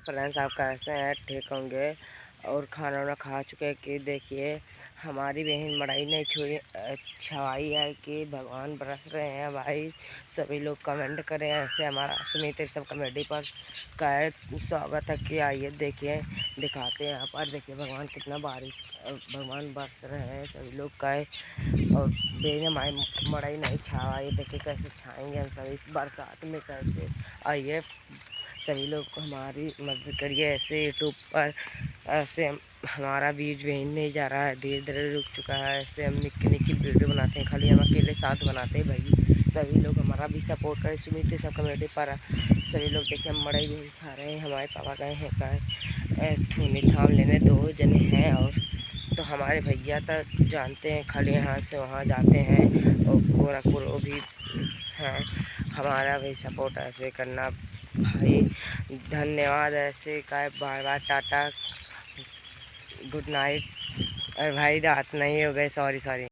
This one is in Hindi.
फ्रेंड्स, आप कैसे हैं? ठीक होंगे। और खाना वाना खा चुके हैं कि देखिए हमारी बहन मड़ाई नहीं छवाई है कि भगवान बरस रहे हैं भाई। सभी लोग कमेंट करें ऐसे। हमारा सुमित सब कमेडी पर का स्वागत है कि आइए देखिए, दिखाते हैं यहाँ पर। देखिए भगवान कितना बारिश, भगवान बरस रहे हैं सभी लोग का। और बहन हमारी मड़ाई नहीं छावाई, देखिए कैसे छाएंगे हम सभी इस बरसात में। कैसे आइए सभी लोग को हमारी मदद करिए ऐसे यूट्यूब पर। ऐसे हमारा व्यूज वहीं नहीं जा रहा है, धीरे धीरे रुक चुका है। ऐसे हम निक्की निक्की वीडियो बनाते हैं, खाली हम अकेले साथ बनाते हैं भाई। सभी लोग हमारा भी सपोर्ट करें। सुमित सब कमेटी पर सभी लोग देखिए हम मड़ई भी खा रहे हैं। हमारे पापा गए हैं थूनी थाम लेने, 2 जने हैं। और तो हमारे भैया तो जानते हैं, खाली यहाँ से वहाँ जाते हैं। और गोरखपुर वो भी हैं। हमारा भी सपोर्ट ऐसे करना भाई। धन्यवाद ऐसे का। Bye bye, tata, good night. और भाई रात नहीं हो गए, सॉरी सॉरी।